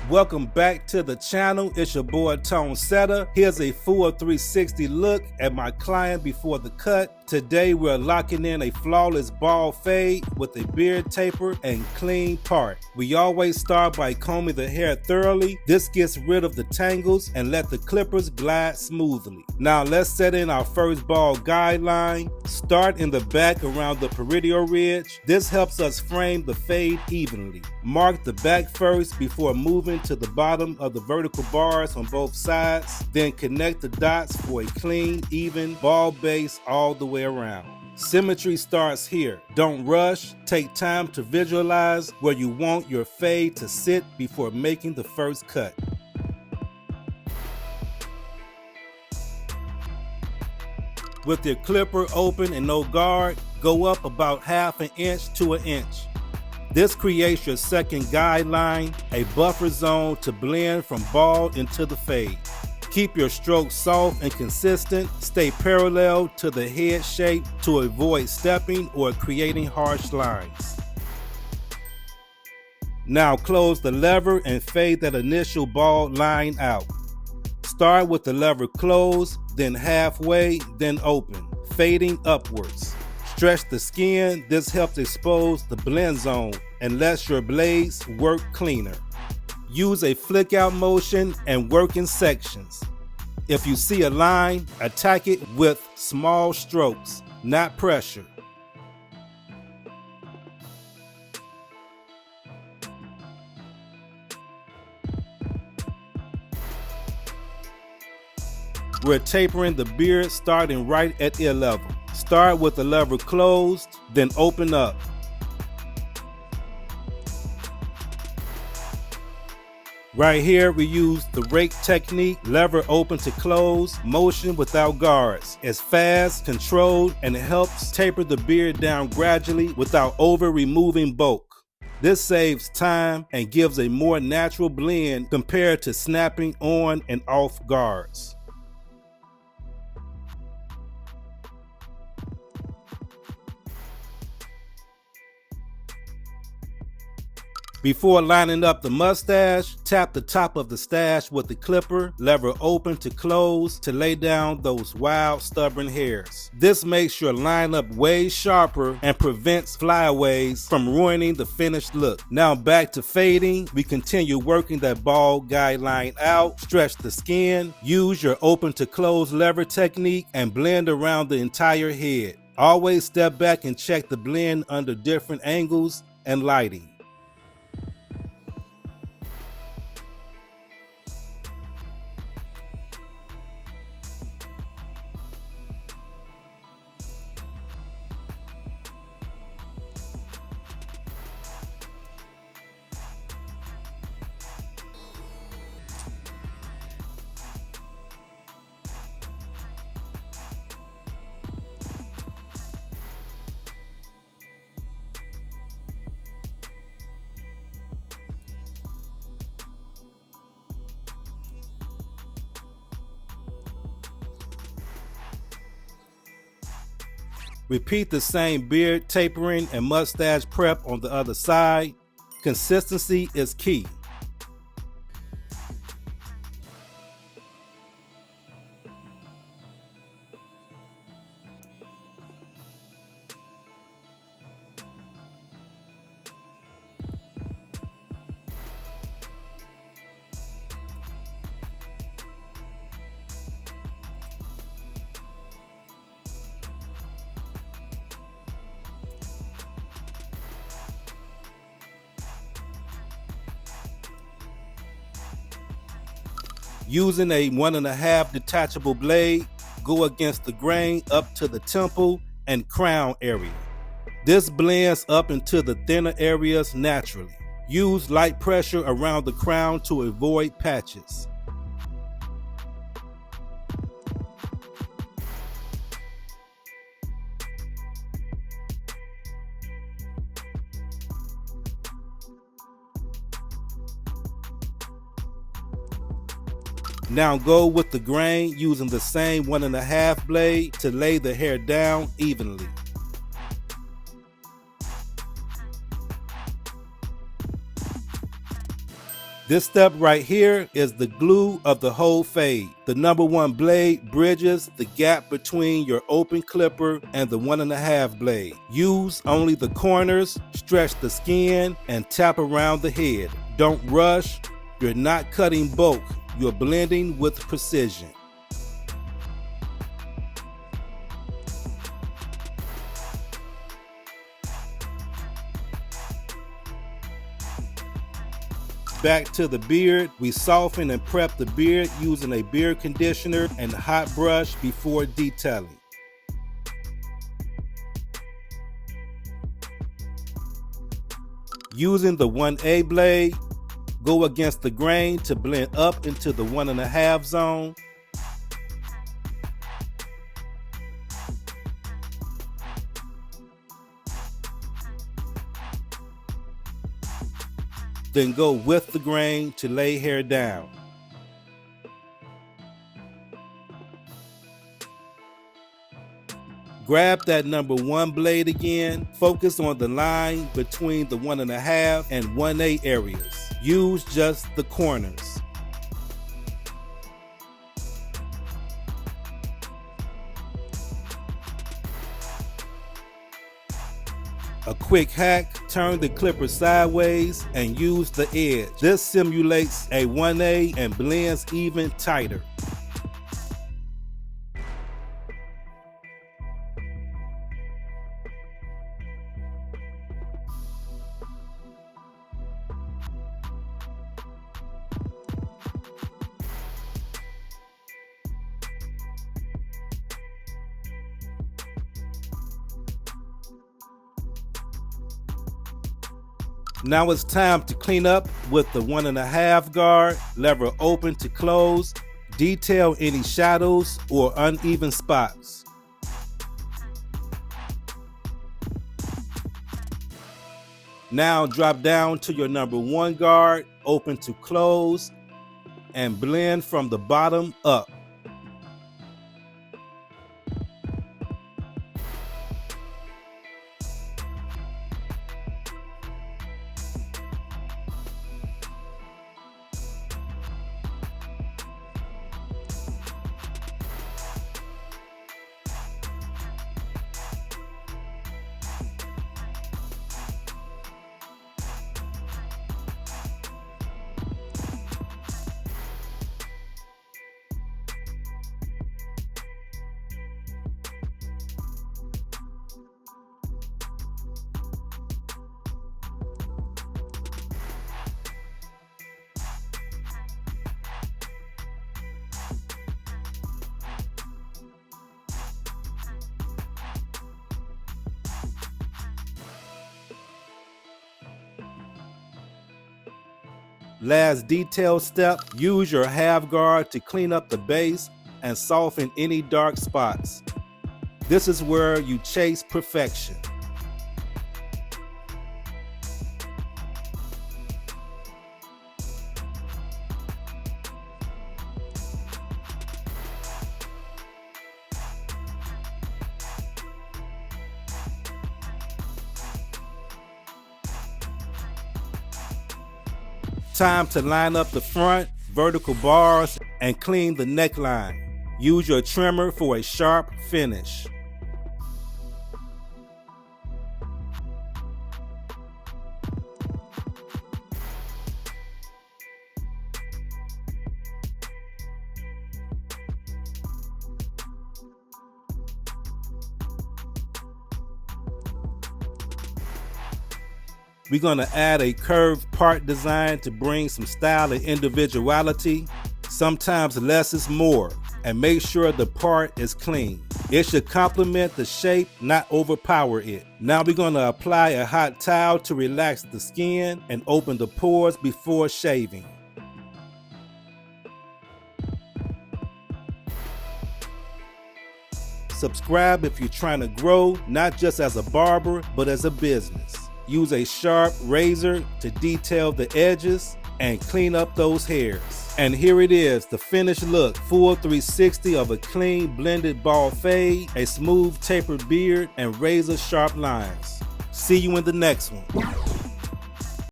Welcome back to the channel. It's your boy Tone Setter. Here's a full 360 look at my client before the cut. Today we're locking in a flawless bald fade with a beard taper and clean part. We always start by combing the hair thoroughly. This gets rid of the tangles and let the clippers glide smoothly. Now let's set in our first bald guideline. Start in the back around the parietal ridge. This helps us frame the fade evenly. Mark the back first before moving to the bottom of the vertical bars on both sides. Then connect the dots for a clean, even bald base all the way around. Symmetry starts here. Don't rush. Take time to visualize where you want your fade to sit before making the first cut. With your clipper open and no guard, go up about ½ an inch to an inch. This creates your second guideline, a buffer zone to blend from bald into the fade. Keep your strokes soft and consistent. Stay parallel to the head shape to avoid stepping or creating harsh lines. Now close the lever and fade that initial bald line out. Start with the lever closed, then halfway, then open, fading upwards. Stretch the skin. This helps expose the blend zone and lets your blades work cleaner. Use a flick out motion and work in sections. If you see a line, attack it with small strokes, not pressure. We're tapering the beard starting right at ear level. Start with the lever closed, then open up. Right here, we use the rake technique, lever open to close, motion without guards. It's fast, controlled, and it helps taper the beard down gradually without over removing bulk. This saves time and gives a more natural blend compared to snapping on and off guards. Before lining up the mustache, tap the top of the stash with the clipper, lever open to close to lay down those wild, stubborn hairs. This makes your lineup way sharper and prevents flyaways from ruining the finished look. Now back to fading. We continue working that bald guideline out, stretch the skin, use your open to close lever technique, and blend around the entire head. Always step back and check the blend under different angles and lighting. Repeat the same beard tapering and mustache prep on the other side. Consistency is key. Using a 1.5 detachable blade, go against the grain up to the temple and crown area. This blends up into the thinner areas naturally. Use light pressure around the crown to avoid patches. Now go with the grain using the same 1.5 blade to lay the hair down evenly. This step right here is the glue of the whole fade. The number 1 blade bridges the gap between your open clipper and the 1.5 blade. Use only the corners, stretch the skin, and tap around the head. Don't rush. You're not cutting bulk. You're blending with precision. Back to the beard, we soften and prep the beard using a beard conditioner and a hot brush before detailing. Using the 1A blade, go against the grain to blend up into the 1.5 zone. Then go with the grain to lay hair down. Grab that number 1 blade again. Focus on the line between the 1.5 and 1/8 areas. Use just the corners. A quick hack, turn the clipper sideways and use the edge. This simulates a 1/8 and blends even tighter. Now it's time to clean up with the 1.5 guard, lever open to close, detail any shadows or uneven spots. Now drop down to your number 1 guard, open to close, and blend from the bottom up. Last detail step, use your half guard to clean up the base and soften any dark spots. This is where you chase perfection. Time to line up the front, vertical bars, and clean the neckline. Use your trimmer for a sharp finish. We're going to add a curved part design to bring some style and individuality. Sometimes less is more, and make sure the part is clean. It should complement the shape, not overpower it. Now we're going to apply a hot towel to relax the skin and open the pores before shaving. Subscribe if you're trying to grow, not just as a barber, but as a business. Use a sharp razor to detail the edges and clean up those hairs. And here it is, the finished look. Full 360 of a clean blended bald fade, a smooth tapered beard, and razor sharp lines. See you in the next one.